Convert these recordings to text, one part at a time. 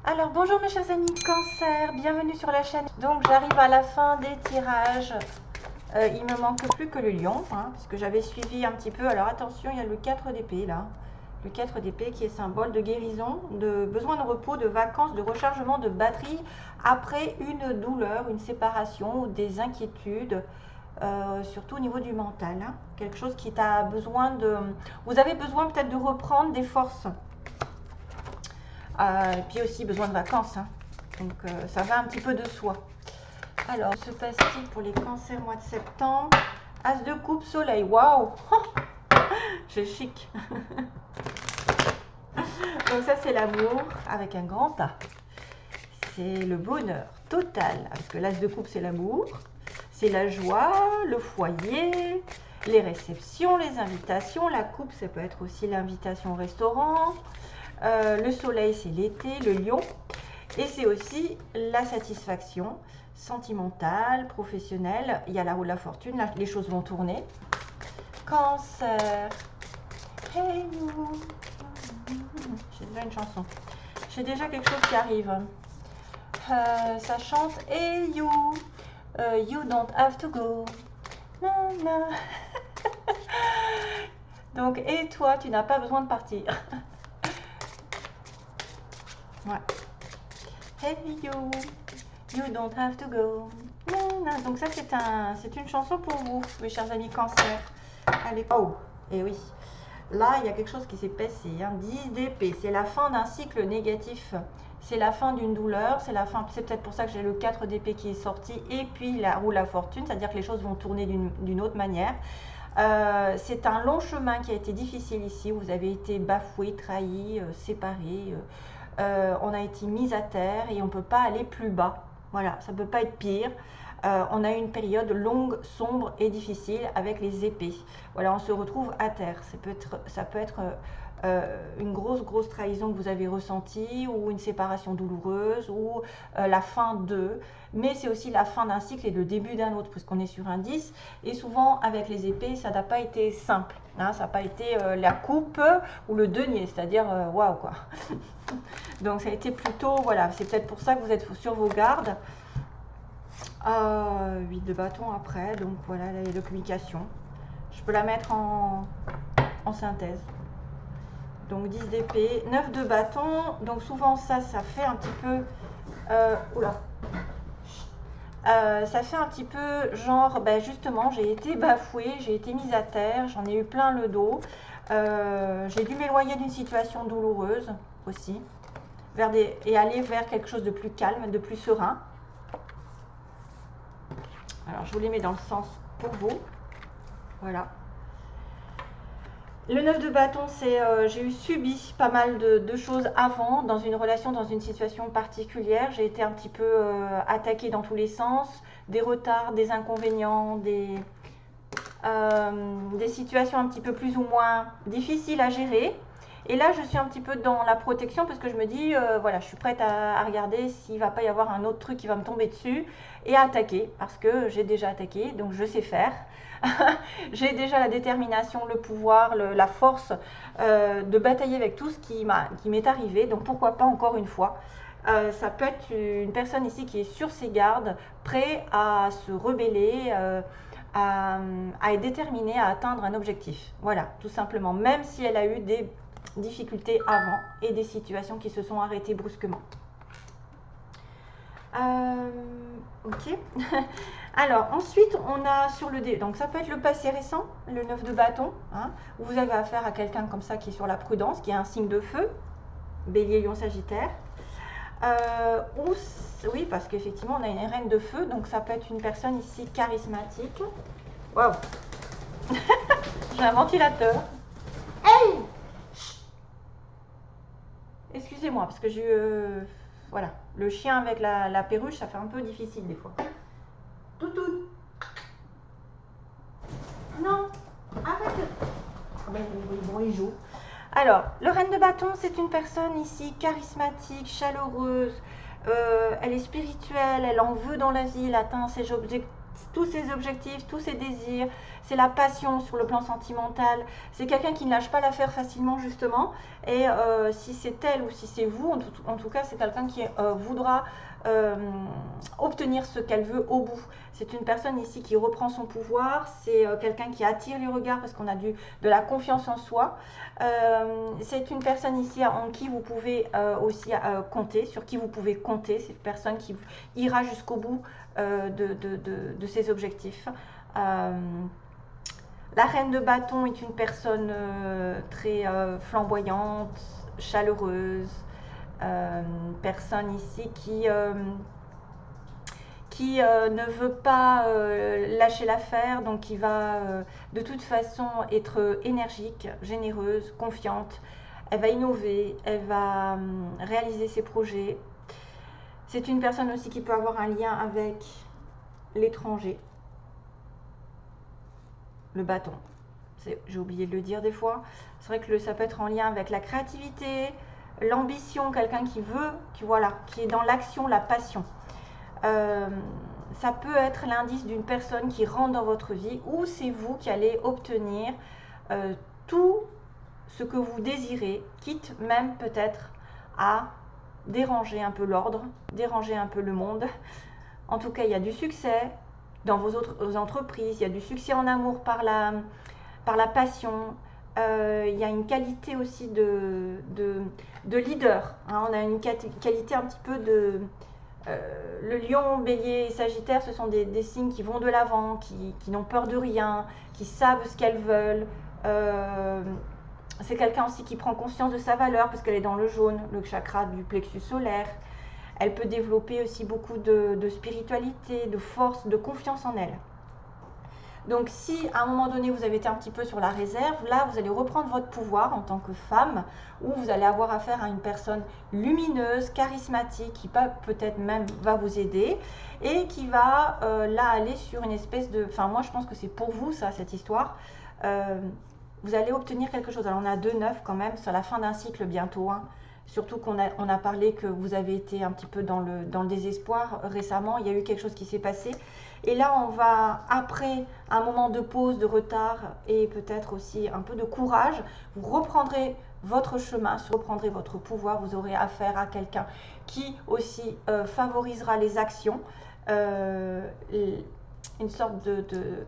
Alors bonjour mes chers amis Cancer, bienvenue sur la chaîne. Donc j'arrive à la fin des tirages. Il me manque plus que le lion, puisque j'avais suivi un petit peu. Alors attention, il y a le 4 d'épée là. Le 4 d'épée qui est symbole de guérison, de besoin de repos, de vacances, de rechargement de batterie après une douleur, une séparation ou des inquiétudes. Surtout au niveau du mental, quelque chose qui t'a besoin de... Vous avez besoin peut-être de reprendre des forces. Et puis aussi besoin de vacances, donc ça va un petit peu de soi. Alors, se passe-t-il pour les cancers mois de septembre? As de coupe, soleil, waouh. J'ai chic. Donc ça c'est l'amour avec un grand A. C'est le bonheur total, parce que l'as de coupe c'est l'amour, c'est la joie, le foyer, les réceptions, les invitations. La coupe ça peut être aussi l'invitation au restaurant. Le soleil c'est l'été, le lion, et c'est aussi la satisfaction sentimentale, professionnelle. Il y a la roue de la fortune, là, les choses vont tourner. Cancer, hey you. J'ai déjà une chanson, j'ai déjà quelque chose qui arrive. Ça chante hey you, you don't have to go. Na. Donc et toi tu n'as pas besoin de partir. Ouais. Hey you, you don't have to go. Donc ça c'est une chanson pour vous, mes chers amis Cancer. Allez, oh, et oui, là il y a quelque chose qui s'est passé. 10 d'épée, c'est la fin d'un cycle négatif. C'est la fin d'une douleur, c'est la fin. C'est peut-être pour ça que j'ai le 4 d'épée qui est sorti, et puis la roue de la fortune, c'est-à-dire que les choses vont tourner d'une autre manière. C'est un long chemin qui a été difficile ici. Vous avez été bafoué, trahi, séparé. On a été mis à terre et on ne peut pas aller plus bas. Voilà, ça ne peut pas être pire. On a eu une période longue, sombre et difficile avec les épées. Voilà, on se retrouve à terre. Ça peut être une grosse trahison que vous avez ressentie, ou une séparation douloureuse, ou la fin d'eux. Mais c'est aussi la fin d'un cycle et le début d'un autre, puisqu'on est sur un 10. Et souvent, avec les épées, ça n'a pas été simple. Ça n'a pas été la coupe ou le denier, c'est-à-dire waouh quoi. Donc ça a été plutôt, voilà, c'est peut-être pour ça que vous êtes sur vos gardes. 8 de bâton après, donc voilà, là, il y a de communication. Je peux la mettre en synthèse. Donc 10 d'épée, 9 de bâton, donc souvent ça fait un petit peu... ça fait un petit peu genre, ben justement, j'ai été bafouée, j'ai été mise à terre, j'en ai eu plein le dos. J'ai dû m'éloigner d'une situation douloureuse aussi, et aller vers quelque chose de plus calme, de plus serein. Alors, je vous les mets dans le sens pour vous. Voilà. Le 9 de bâton, c'est j'ai eu subi pas mal de choses avant, dans une relation, dans une situation particulière. J'ai été un petit peu attaquée dans tous les sens, des retards, des inconvénients, des situations un petit peu plus ou moins difficiles à gérer. Et là, je suis un petit peu dans la protection, parce que je me dis, voilà, je suis prête à regarder s'il ne va pas y avoir un autre truc qui va me tomber dessus, et à attaquer, parce que j'ai déjà attaqué, donc je sais faire. J'ai déjà la détermination, le pouvoir, la force de batailler avec tout ce qui m'est arrivé, donc pourquoi pas encore une fois. Ça peut être une personne ici qui est sur ses gardes, prêt à se rebeller, à être déterminée à atteindre un objectif. Voilà, tout simplement, même si elle a eu des difficultés avant et des situations qui se sont arrêtées brusquement. Ok. Alors ensuite on a sur le dé, donc ça peut être le passé récent, le 9 de bâton, où vous avez affaire à quelqu'un comme ça qui est sur la prudence, qui est un signe de feu, bélier, lion, sagittaire. Oui, parce qu'effectivement on a une reine de feu, donc ça peut être une personne ici charismatique. Waouh. J'ai un ventilateur. Hey, excusez-moi, parce que voilà, le chien avec la perruche, ça fait un peu difficile des fois. Toutou. Non, arrête. Bon, il joue. Alors, le reine de bâton, c'est une personne ici charismatique, chaleureuse. Elle est spirituelle, elle en veut dans la vie, elle atteint tous ses objectifs, tous ses désirs, c'est la passion sur le plan sentimental. C'est quelqu'un qui ne lâche pas l'affaire facilement justement. Et si c'est elle ou si c'est vous, en tout cas c'est quelqu'un qui voudra obtenir ce qu'elle veut au bout. C'est une personne ici qui reprend son pouvoir, c'est quelqu'un qui attire les regards parce qu'on a de la confiance en soi. C'est une personne ici en qui vous pouvez aussi compter, sur qui vous pouvez compter. C'est une personne qui ira jusqu'au bout de ses objectifs. La reine de bâton est une personne très flamboyante, chaleureuse, personne ici qui ne veut pas lâcher l'affaire, donc qui va de toute façon être énergique, généreuse, confiante. Elle va innover, elle va réaliser ses projets. C'est une personne aussi qui peut avoir un lien avec l'étranger. Le bâton, j'ai oublié de le dire des fois. C'est vrai que ça peut être en lien avec la créativité, l'ambition, quelqu'un qui veut, qui est dans l'action, la passion. Ça peut être l'indice d'une personne qui rentre dans votre vie ou c'est vous qui allez obtenir tout ce que vous désirez, quitte même peut-être à déranger un peu l'ordre, déranger un peu le monde. En tout cas, il y a du succès dans vos autres entreprises, il y a du succès en amour par la passion. Il y a une qualité aussi de leader, hein. On a une qualité un petit peu de... le lion, bélier et sagittaire, ce sont des signes qui vont de l'avant, qui n'ont peur de rien, qui savent ce qu'elles veulent. C'est quelqu'un aussi qui prend conscience de sa valeur parce qu'elle est dans le jaune, le chakra du plexus solaire. Elle peut développer aussi beaucoup de spiritualité, de force, de confiance en elle. Donc si à un moment donné vous avez été un petit peu sur la réserve, là vous allez reprendre votre pouvoir en tant que femme, où vous allez avoir affaire à une personne lumineuse, charismatique, qui peut-être même va vous aider et qui va là aller sur une espèce de... Enfin moi je pense que c'est pour vous ça, cette histoire. Vous allez obtenir quelque chose. Alors on a 2-9 quand même, c'est la fin d'un cycle bientôt, hein. Surtout qu'on a parlé que vous avez été un petit peu dans le désespoir récemment, il y a eu quelque chose qui s'est passé. Et là, on va, après un moment de pause, de retard et peut-être aussi un peu de courage, vous reprendrez votre chemin, vous reprendrez votre pouvoir, vous aurez affaire à quelqu'un qui aussi favorisera les actions, une sorte de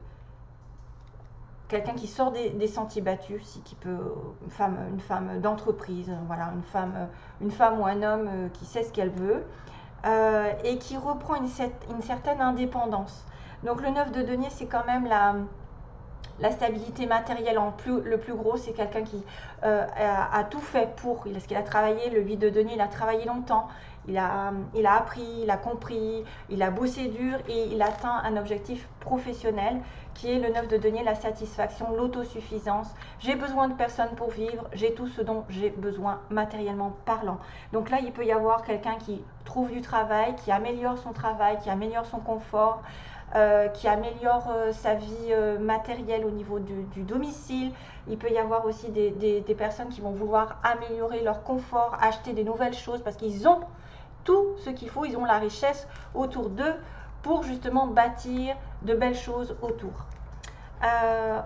quelqu'un qui sort des sentiers battus, qui peut, une femme d'entreprise, voilà, une femme ou un homme qui sait ce qu'elle veut et qui reprend une certaine indépendance. Donc le 9 de denier, c'est quand même la stabilité matérielle le plus gros, c'est quelqu'un qui a tout fait pour, parce qu'il a travaillé, le 8 de denier, il a travaillé longtemps, il a appris, il a compris, il a bossé dur et il atteint un objectif professionnel qui est le 9 de denier, la satisfaction, l'autosuffisance. J'ai besoin de personne pour vivre, j'ai tout ce dont j'ai besoin matériellement parlant. Donc là, il peut y avoir quelqu'un qui trouve du travail, qui améliore son travail, qui améliore son confort, qui améliore sa vie matérielle au niveau du domicile. Il peut y avoir aussi des personnes qui vont vouloir améliorer leur confort, acheter des nouvelles choses parce qu'ils ont tout ce qu'il faut, ils ont la richesse autour d'eux pour justement bâtir de belles choses autour.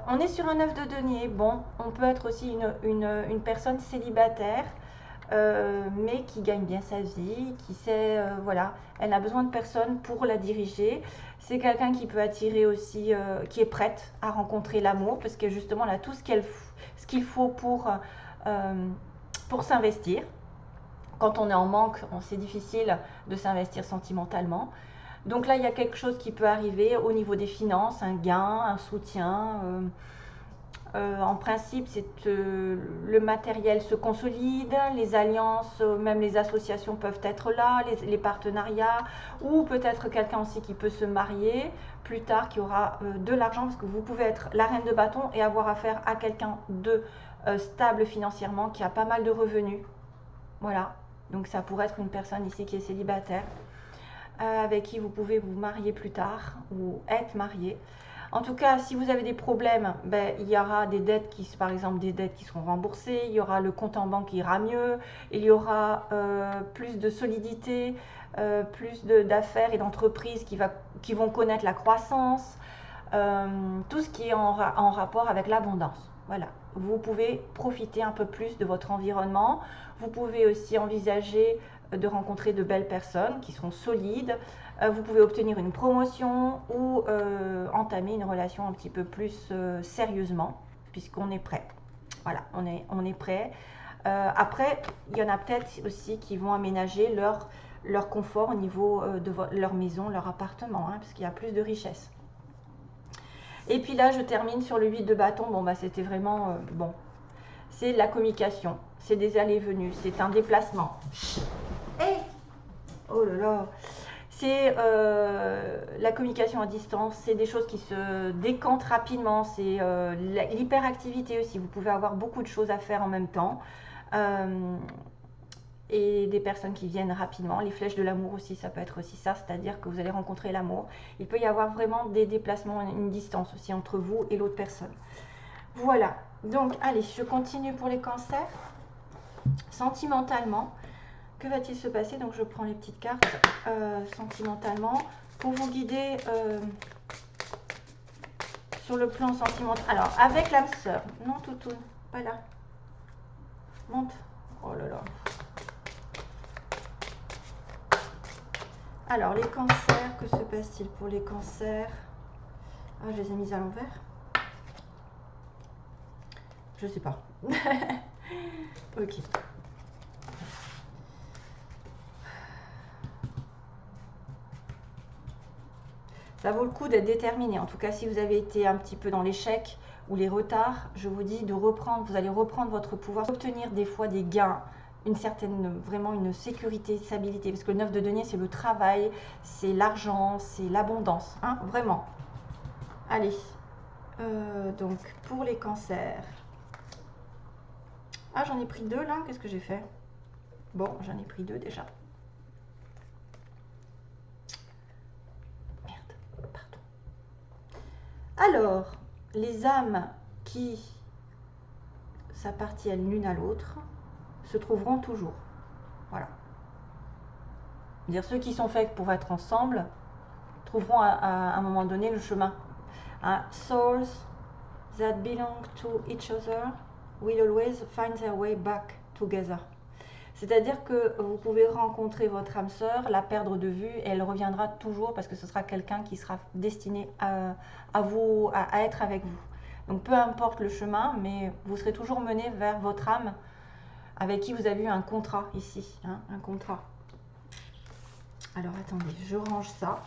On est sur un 9 de denier. Bon, on peut être aussi une personne célibataire, mais qui gagne bien sa vie, qui sait, voilà, elle a besoin de personne pour la diriger. C'est quelqu'un qui peut attirer aussi, qui est prête à rencontrer l'amour, parce que justement, elle a tout ce qu'il faut pour s'investir. Quand on est en manque, c'est difficile de s'investir sentimentalement. Donc là, il y a quelque chose qui peut arriver au niveau des finances, un gain, un soutien. En principe, le matériel se consolide, les alliances, même les associations peuvent être là, les partenariats, ou peut-être quelqu'un aussi qui peut se marier plus tard, qui aura de l'argent, parce que vous pouvez être la reine de bâton et avoir affaire à quelqu'un de stable financièrement, qui a pas mal de revenus. Voilà, donc ça pourrait être une personne ici qui est célibataire, avec qui vous pouvez vous marier plus tard ou être marié. En tout cas, si vous avez des problèmes, ben, il y aura des dettes qui, par exemple, des dettes qui seront remboursées, il y aura le compte en banque qui ira mieux, il y aura plus de solidité, plus d'affaires et d'entreprises qui vont connaître la croissance, tout ce qui est en rapport avec l'abondance. Voilà, vous pouvez profiter un peu plus de votre environnement. Vous pouvez aussi envisager de rencontrer de belles personnes qui seront solides. Vous pouvez obtenir une promotion ou entamer une relation un petit peu plus sérieusement, puisqu'on est prêt. Voilà, on est prêt. Après, il y en a peut-être aussi qui vont aménager leur confort au niveau de leur maison, leur appartement, hein, parce qu'il y a plus de richesse. Et puis là, je termine sur le 8 de bâton. Bon, bah, c'était vraiment bon. C'est la communication, c'est des allées et venues, c'est un déplacement. Hey, oh là là. C'est la communication à distance, c'est des choses qui se décantent rapidement, c'est l'hyperactivité aussi. Vous pouvez avoir beaucoup de choses à faire en même temps. Et des personnes qui viennent rapidement. Les flèches de l'amour aussi, ça peut être aussi ça, c'est-à-dire que vous allez rencontrer l'amour. Il peut y avoir vraiment des déplacements, une distance aussi entre vous et l'autre personne. Voilà, donc allez, je continue pour les cancers. Sentimentalement, que va-t-il se passer? Donc je prends les petites cartes sentimentalement pour vous guider sur le plan sentimental. Alors, avec l'âme sœur, non toutou, pas là. Monte. Oh là là. Alors, les cancers, que se passe-t-il pour les cancers? Ah, je les ai mises à l'envers. Je sais pas. Ok. Ça vaut le coup d'être déterminé. En tout cas, si vous avez été un petit peu dans l'échec ou les retards, je vous dis de reprendre, vous allez reprendre votre pouvoir, obtenir des fois des gains, une certaine, vraiment une sécurité, stabilité, parce que le 9 de denier, c'est le travail, c'est l'argent, c'est l'abondance, hein, vraiment. Allez, donc pour les cancers. Ah, j'en ai pris 2 là, qu'est-ce que j'ai fait? Bon, j'en ai pris 2 déjà. Merde, pardon. Alors, les âmes qui s'appartiennent l'une à l'autre se trouveront toujours. Voilà. Dire ceux qui sont faits pour être ensemble trouveront à un moment donné le chemin. Souls that belong to each other will always find their way back together. C'est-à-dire que vous pouvez rencontrer votre âme sœur, la perdre de vue, et elle reviendra toujours parce que ce sera quelqu'un qui sera destiné à être avec vous. Donc peu importe le chemin, mais vous serez toujours mené vers votre âme avec qui vous avez eu un contrat ici, hein, un contrat. Alors attendez, je range ça.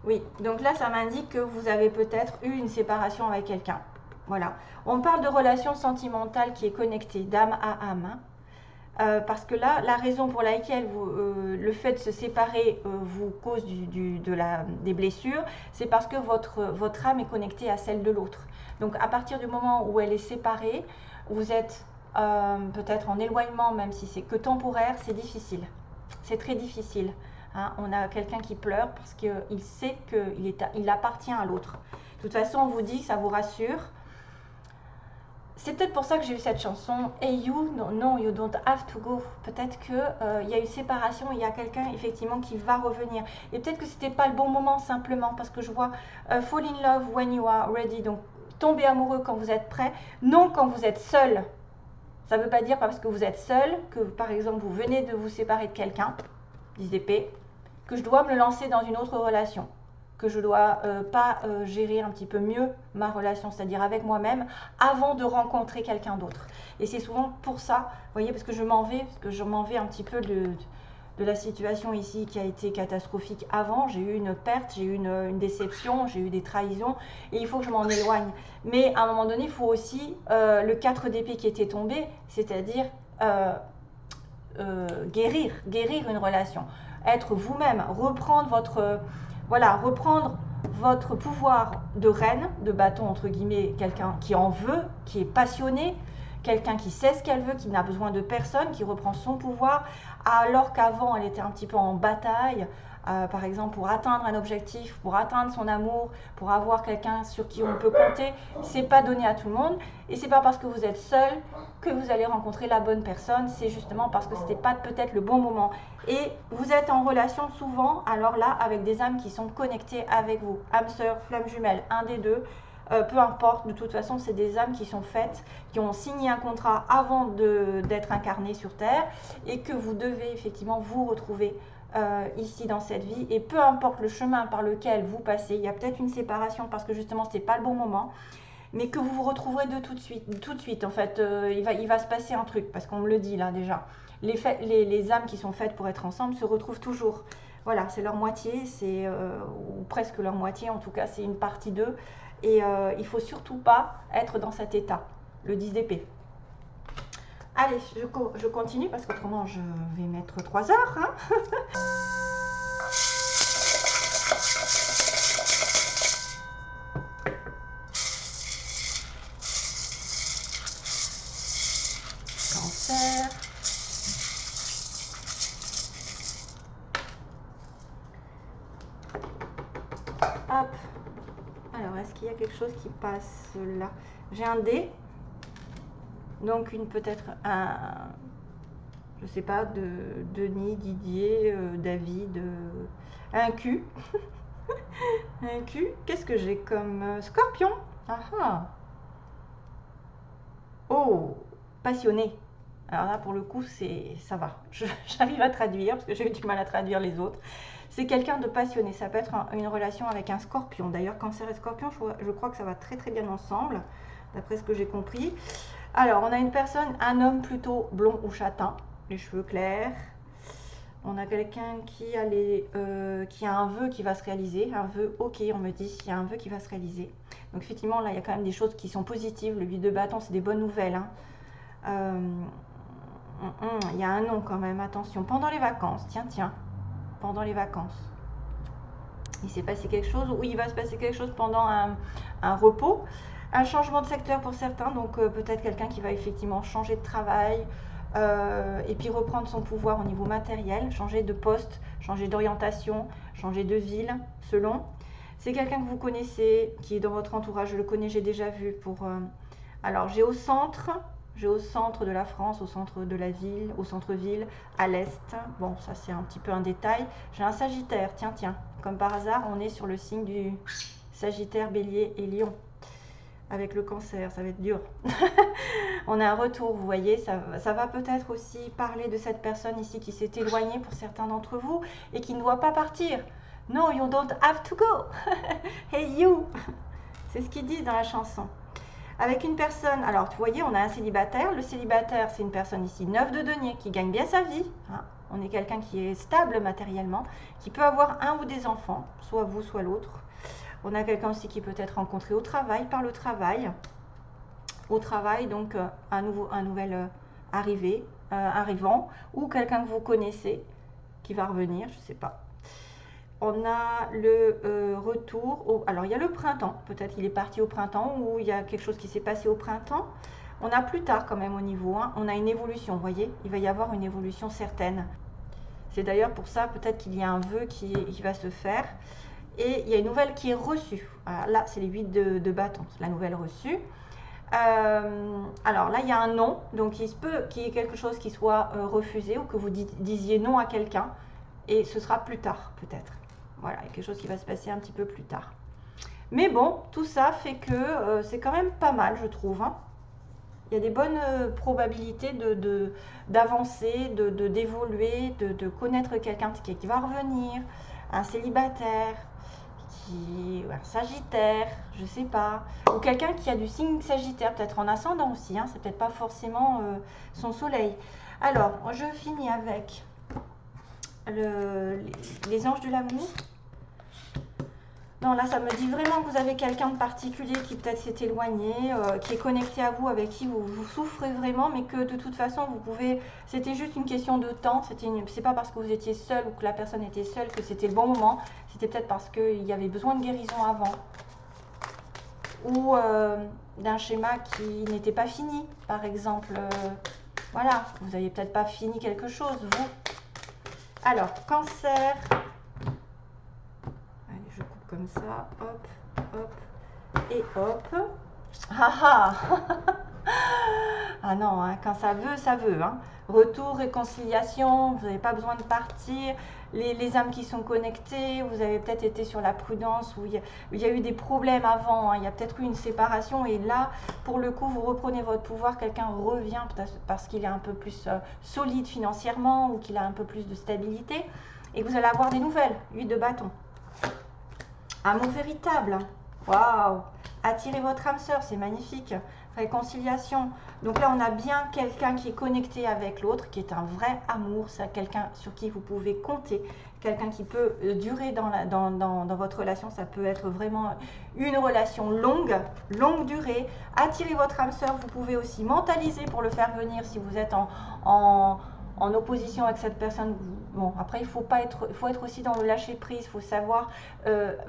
Oui, donc là ça m'indique que vous avez peut-être eu une séparation avec quelqu'un. Voilà, on parle de relation sentimentale qui est connectée d'âme à âme. Hein. Parce que là, la raison pour laquelle le fait de se séparer vous cause des blessures, c'est parce que votre âme est connectée à celle de l'autre. Donc à partir du moment où elle est séparée, vous êtes peut-être en éloignement, même si c'est que temporaire, c'est difficile. C'est très difficile. Hein. On a quelqu'un qui pleure parce qu'il sait qu'il appartient à l'autre. De toute façon, on vous dit, ça vous rassure. C'est peut-être pour ça que j'ai eu cette chanson Hey You, no, you don't have to go. Peut-être qu'il y a eu séparation, il y a quelqu'un effectivement qui va revenir. Et peut-être que c'était pas le bon moment simplement, parce que je vois fall in love when you are ready. Donc tomber amoureux quand vous êtes prêt, non quand vous êtes seul. Ça ne veut pas dire parce que vous êtes seul, que par exemple vous venez de vous séparer de quelqu'un, 10 d'épée, que je dois me lancer dans une autre relation. Que je dois pas gérer un petit peu mieux ma relation, c'est-à-dire avec moi-même, avant de rencontrer quelqu'un d'autre. Et c'est souvent pour ça, vous voyez, parce que je m'en vais un petit peu de la situation ici qui a été catastrophique avant. J'ai eu une perte, j'ai eu une déception, j'ai eu des trahisons, et il faut que je m'en éloigne. Mais à un moment donné, il faut aussi le 4 d'épée qui était tombé, c'est-à-dire guérir une relation, être vous-même, reprendre votre pouvoir de reine, de bâton entre guillemets, quelqu'un qui en veut, qui est passionné, quelqu'un qui sait ce qu'elle veut, qui n'a besoin de personne, qui reprend son pouvoir, alors qu'avant elle était un petit peu en bataille, par exemple pour atteindre un objectif, pour atteindre son amour, pour avoir quelqu'un sur qui on peut compter. C'est pas donné à tout le monde, et c'est pas parce que vous êtes seul que vous allez rencontrer la bonne personne, c'est justement parce que c'était pas peut-être le bon moment. Et vous êtes en relation souvent, alors là, avec des âmes qui sont connectées avec vous, âme sœur, flamme jumelle, un des deux. Peu importe, de toute façon, c'est des âmes qui sont faites, qui ont signé un contrat avant d'être incarnées sur Terre, et que vous devez effectivement vous retrouver ici dans cette vie. Et peu importe le chemin par lequel vous passez, il y a peut-être une séparation parce que justement, ce n'est pas le bon moment, mais que vous vous retrouverez tout de suite. En fait, il va se passer un truc, parce qu'on me le dit là déjà. Les âmes qui sont faites pour être ensemble se retrouvent toujours. Voilà, c'est leur moitié, ou presque leur moitié, en tout cas, c'est une partie d'eux. Et il ne faut surtout pas être dans cet état, le 10 d'épée. Allez, je continue parce qu'autrement je vais mettre 3 heures. Hein. Cancer. Hop. Alors, est-ce qu'il y a quelque chose qui passe là? J'ai un dé. Donc, peut-être un, je sais pas, de Denis, Didier, David, un Q. Un Q. Qu'est-ce que j'ai comme scorpion? Ah ah. Oh, passionné. Alors là, pour le coup, ça va. J'arrive à traduire parce que j'ai eu du mal à traduire les autres. C'est quelqu'un de passionné. Ça peut être une relation avec un scorpion. D'ailleurs, cancer et scorpion, je crois que ça va très très bien ensemble, d'après ce que j'ai compris. Alors, on a une personne, un homme plutôt blond ou châtain, les cheveux clairs. On a quelqu'un qui a un vœu qui va se réaliser. Un vœu, ok, on me dit, il y a un vœu qui va se réaliser. Donc effectivement, là, il y a quand même des choses qui sont positives. Le 8 de bâton, c'est des bonnes nouvelles. Hein. Il y a un nom quand même, attention. Pendant les vacances, tiens. Pendant les vacances. Il s'est passé quelque chose, ou il va se passer quelque chose pendant un repos. Un changement de secteur pour certains, donc peut-être quelqu'un qui va effectivement changer de travail et puis reprendre son pouvoir au niveau matériel, changer de poste, changer d'orientation, changer de ville, selon. C'est quelqu'un que vous connaissez, qui est dans votre entourage, je le connais, j'ai déjà vu pour... Alors, j'ai au centre de la France, au centre de la ville, au centre-ville, à l'est. Bon, ça c'est un petit peu un détail. J'ai un Sagittaire, tiens, comme par hasard, on est sur le signe du Sagittaire, Bélier et Lion. Avec le cancer, ça va être dur. On a un retour, vous voyez, ça va peut-être aussi parler de cette personne ici qui s'est éloignée pour certains d'entre vous et qui ne doit pas partir. No, you don't have to go. Hey you. C'est ce qu'ils disent dans la chanson. Avec une personne, alors vous voyez, on a un célibataire. Le célibataire, c'est une personne ici, 9 de denier, qui gagne bien sa vie. Hein. On est quelqu'un qui est stable matériellement, qui peut avoir un ou des enfants, soit vous, soit l'autre. On a quelqu'un aussi qui peut être rencontré au travail, par le travail. Au travail, donc un nouvel arrivant, ou quelqu'un que vous connaissez qui va revenir, je ne sais pas. On a le retour, alors il y a le printemps, peut-être il est parti au printemps, ou il y a quelque chose qui s'est passé au printemps. On a plus tard quand même au niveau 1, on a une évolution, vous voyez, il va y avoir une évolution certaine. C'est d'ailleurs pour ça peut-être qu'il y a un vœu qui va se faire. Et il y a une nouvelle qui est reçue. Alors là, c'est les 8 de bâton, la nouvelle reçue. Alors là, il y a un non, donc il se peut qu'il y ait quelque chose qui soit refusé ou que vous disiez non à quelqu'un. Et ce sera plus tard, peut-être. Voilà, il y a quelque chose qui va se passer un petit peu plus tard. Mais bon, tout ça fait que c'est quand même pas mal, je trouve. Hein. Il y a des bonnes probabilités d'avancer, d'évoluer, de connaître quelqu'un qui va revenir, un célibataire, un Sagittaire, je sais pas, ou quelqu'un qui a du signe Sagittaire, peut-être en ascendant aussi, hein, c'est peut-être pas forcément son soleil. Alors, je finis avec les anges de l'amour. Non, là, ça me dit vraiment que vous avez quelqu'un de particulier qui peut-être s'est éloigné, qui est connecté à vous, avec qui vous souffrez vraiment, mais que de toute façon, vous pouvez... C'était juste une question de temps. C'est pas parce que vous étiez seul ou que la personne était seule que c'était le bon moment. C'était peut-être parce qu'il y avait besoin de guérison avant. ou d'un schéma qui n'était pas fini, par exemple. Voilà, vous n'avez peut-être pas fini quelque chose, vous. Alors, cancer. Allez, je coupe comme ça. Hop, hop et hop. Ah ah. Ah non, hein, quand ça veut. Hein. Retour, réconciliation, vous n'avez pas besoin de partir. Les âmes qui sont connectées, vous avez peut-être été sur la prudence, où il y a eu des problèmes avant, hein, il y a peut-être eu une séparation, et là, pour le coup, vous reprenez votre pouvoir, quelqu'un revient parce qu'il est un peu plus solide financièrement, ou qu'il a un peu plus de stabilité, et vous allez avoir des nouvelles. 8 de bâton. Amour véritable. Waouh! Attirez votre âme sœur, c'est magnifique. Réconciliation. Donc là, on a bien quelqu'un qui est connecté avec l'autre, qui est un vrai amour. C'est quelqu'un sur qui vous pouvez compter, quelqu'un qui peut durer dans votre relation. Ça peut être vraiment une relation longue durée. Attirez votre âme sœur. Vous pouvez aussi mentaliser pour le faire venir si vous êtes en opposition avec cette personne. Bon, après, il faut être aussi dans le lâcher prise. Il faut savoir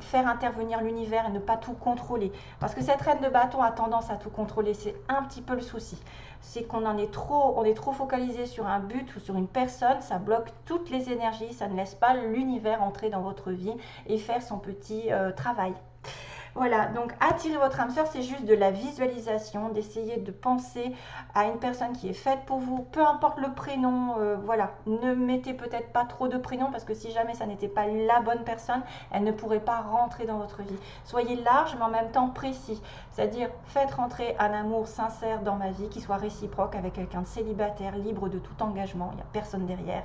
faire intervenir l'univers et ne pas tout contrôler. Parce que cette reine de bâton a tendance à tout contrôler. C'est un petit peu le souci. C'est qu'on on est trop focalisé sur un but ou sur une personne. Ça bloque toutes les énergies. Ça ne laisse pas l'univers entrer dans votre vie et faire son petit travail. Voilà, donc attirer votre âme sœur, c'est juste de la visualisation, d'essayer de penser à une personne qui est faite pour vous, peu importe le prénom, voilà. Ne mettez peut-être pas trop de prénoms parce que si jamais ça n'était pas la bonne personne, elle ne pourrait pas rentrer dans votre vie. Soyez large mais en même temps précis, c'est-à-dire faites rentrer un amour sincère dans ma vie qui soit réciproque avec quelqu'un de célibataire, libre de tout engagement, il n'y a personne derrière.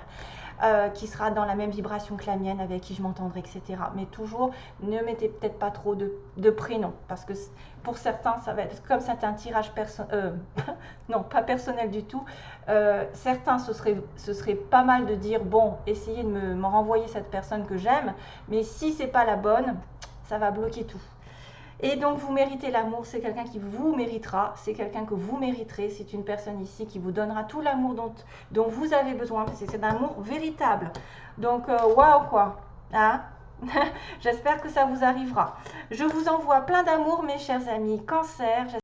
Qui sera dans la même vibration que la mienne, avec qui je m'entendrai, etc. Mais toujours, ne mettez peut-être pas trop de prénoms, parce que pour certains, ça va être comme c'est un tirage personnel, non, pas personnel du tout. Certains, ce serait pas mal de dire, bon, essayez de me renvoyer cette personne que j'aime, mais si c'est pas la bonne, ça va bloquer tout. Et donc, vous méritez l'amour, c'est quelqu'un qui vous méritera, c'est quelqu'un que vous mériterez, c'est une personne ici qui vous donnera tout l'amour dont vous avez besoin, parce que c'est un amour véritable. Donc, waouh quoi, hein. J'espère que ça vous arrivera. Je vous envoie plein d'amour, mes chers amis. Cancer.